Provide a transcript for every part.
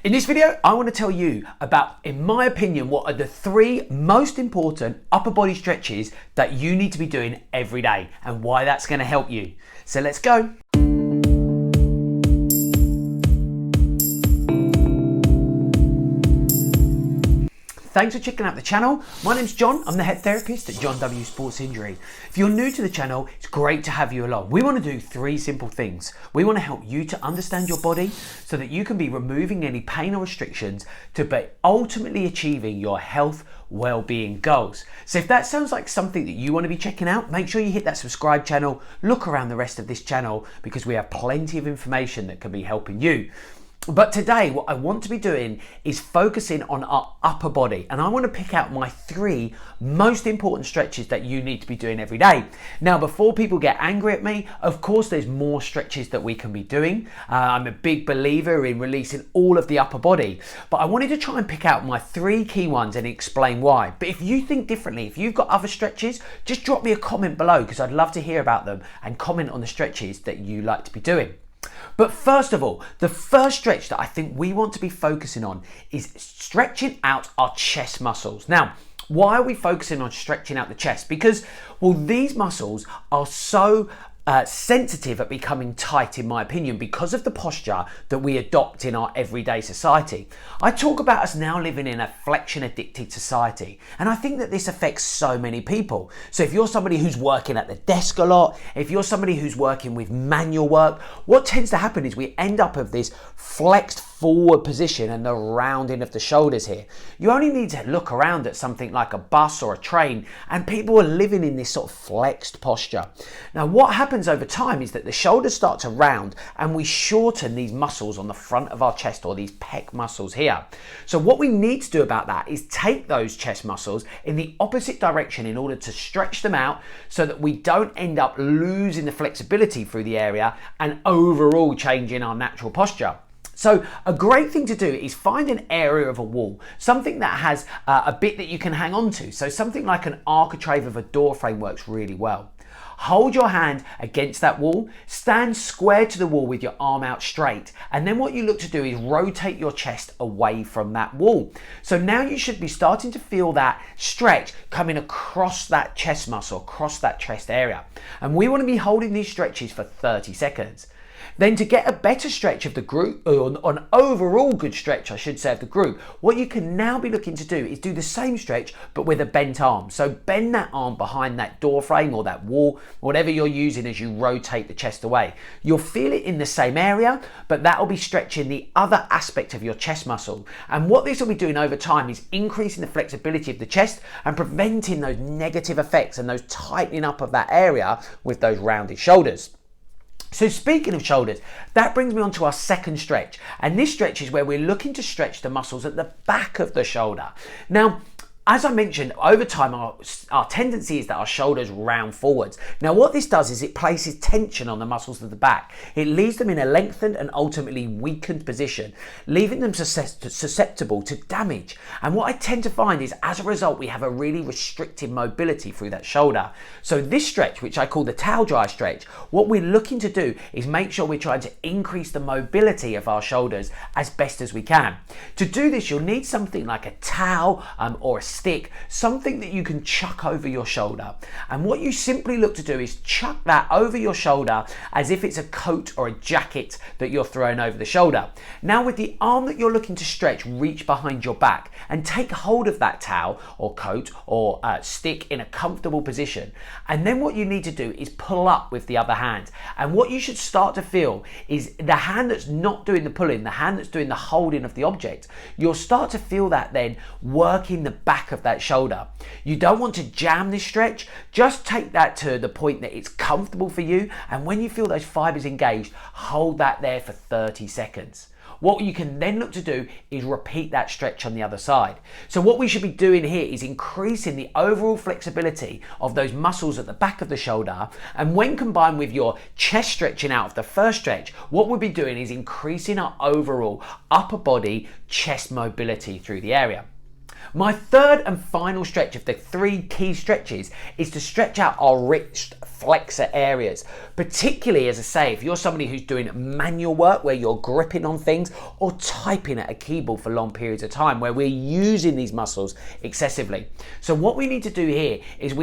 In this video, I want to tell you about, in my opinion, what are the 3 most important upper body stretches that you need to be doing every day and why that's going to help you. So let's go. Thanks for checking out the channel. My name's John. I'm the head therapist at John W Sports Injury. If you're new to the channel, it's great to have you along. We want to do 3 simple things. We want to help you to understand your body so that you can be removing any pain or restrictions to be ultimately achieving your health, well-being goals. So if that sounds like something that you want to be checking out, make sure you hit that subscribe channel, look around the rest of this channel because we have plenty of information that can be helping you. But today, what I want to be doing is focusing on our upper body, and I want to pick out my 3 most important stretches that you need to be doing every day. Now, before people get angry at me, of course, there's more stretches that we can be doing. I'm a big believer in releasing all of the upper body, but I wanted to try and pick out my 3 key ones and explain why. But if you think differently, if you've got other stretches, just drop me a comment below because I'd love to hear about them and comment on the stretches that you like to be doing. But first of all, the first stretch that I think we want to be focusing on is stretching out our chest muscles. Now, why are we focusing on stretching out the chest? Because, well, these muscles are so sensitive at becoming tight, in my opinion, because of the posture that we adopt in our everyday society. I talk about us now living in a flexion addicted society, and I think that this affects so many people. So if you're somebody who's working at the desk a lot, if you're somebody who's working with manual work, what tends to happen is we end up with this flexed forward position and the rounding of the shoulders here. You only need to look around at something like a bus or a train and people are living in this sort of flexed posture. Now, what happens over time is that the shoulders start to round and we shorten these muscles on the front of our chest, or these pec muscles here. So what we need to do about that is take those chest muscles in the opposite direction in order to stretch them out so that we don't end up losing the flexibility through the area and overall changing our natural posture. So a great thing to do is find an area of a wall, something that has a bit that you can hang on to. So something like an architrave of a door frame works really well. Hold your hand against that wall, stand square to the wall with your arm out straight, and then what you look to do is rotate your chest away from that wall. So now you should be starting to feel that stretch coming across that chest muscle, across that chest area. And we want to be holding these stretches for 30 seconds. Then to get a better stretch of the group, or an overall good stretch, I should say, of the group, what you can now be looking to do is do the same stretch, but with a bent arm. So bend that arm behind that door frame or that wall, whatever you're using as you rotate the chest away. You'll feel it in the same area, but that will be stretching the other aspect of your chest muscle. And what this will be doing over time is increasing the flexibility of the chest and preventing those negative effects and those tightening up of that area with those rounded shoulders. So speaking of shoulders, that brings me on to our second stretch. And this stretch is where we're looking to stretch the muscles at the back of the shoulder. Now, as I mentioned, over time, our tendency is that our shoulders round forwards. Now, what this does is it places tension on the muscles of the back. It leaves them in a lengthened and ultimately weakened position, leaving them susceptible to damage. And what I tend to find is, as a result, we have a really restricted mobility through that shoulder. So this stretch, which I call the towel dry stretch, what we're looking to do is make sure we're trying to increase the mobility of our shoulders as best as we can. To do this, you'll need something like a towel or a stick, something that you can chuck over your shoulder. And what you simply look to do is chuck that over your shoulder as if it's a coat or a jacket that you're throwing over the shoulder. Now, with the arm that you're looking to stretch, reach behind your back and take hold of that towel or coat or stick in a comfortable position. And then what you need to do is pull up with the other hand. And what you should start to feel is the hand that's not doing the pulling, the hand that's doing the holding of the object. You'll start to feel that then working the back of that shoulder. You don't want to jam this stretch, just take that to the point that it's comfortable for you, and when you feel those fibers engaged, hold that there for 30 seconds. What you can then look to do is repeat that stretch on the other side. So what we should be doing here is increasing the overall flexibility of those muscles at the back of the shoulder, and when combined with your chest stretching out of the first stretch, what we'll be doing is increasing our overall upper body chest mobility through the area. My third and final stretch of the 3 key stretches is to stretch out our wrist flexor areas. Particularly, as I say, if you're somebody who's doing manual work where you're gripping on things or typing at a keyboard for long periods of time where we're using these muscles excessively. So what we need to do here is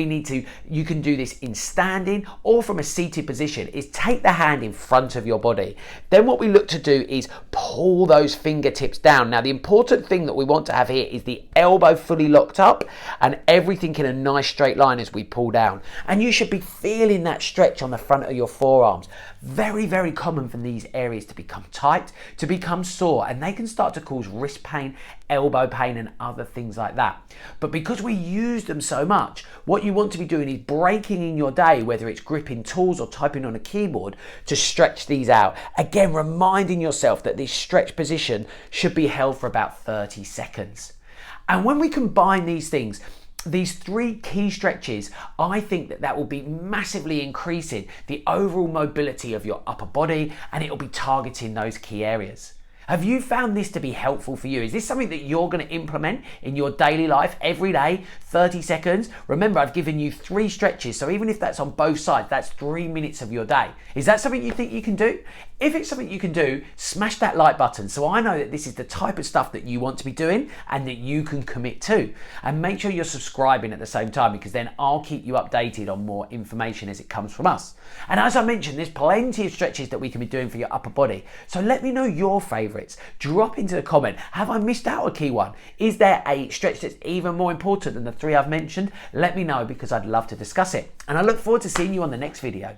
you can do this in standing or from a seated position, is take the hand in front of your body. Then what we look to do is pull those fingertips down. Now the important thing that we want to have here is the elbow fully locked up and everything in a nice straight line as we pull down. And you should be feeling that stretch on the front of your forearms. Very, very common for these areas to become tight, to become sore, and they can start to cause wrist pain, elbow pain, and other things like that. But because we use them so much, what you want to be doing is breaking in your day, whether it's gripping tools or typing on a keyboard, to stretch these out. Again, reminding yourself that this stretch position should be held for about 30 seconds. And when we combine these things, these three key stretches, I think that will be massively increasing the overall mobility of your upper body, and it will be targeting those key areas. Have you found this to be helpful for you? Is this something that you're going to implement in your daily life every day, 30 seconds? Remember, I've given you 3 stretches, so even if that's on both sides, that's 3 minutes of your day. Is that something you think you can do? If it's something you can do, smash that like button so I know that this is the type of stuff that you want to be doing and that you can commit to. And make sure you're subscribing at the same time, because then I'll keep you updated on more information as it comes from us. And as I mentioned, there's plenty of stretches that we can be doing for your upper body. So let me know your favourites. Drop into the comment, have I missed out a key one? Is there a stretch that's even more important than the 3 I've mentioned? Let me know, because I'd love to discuss it. And I look forward to seeing you on the next video.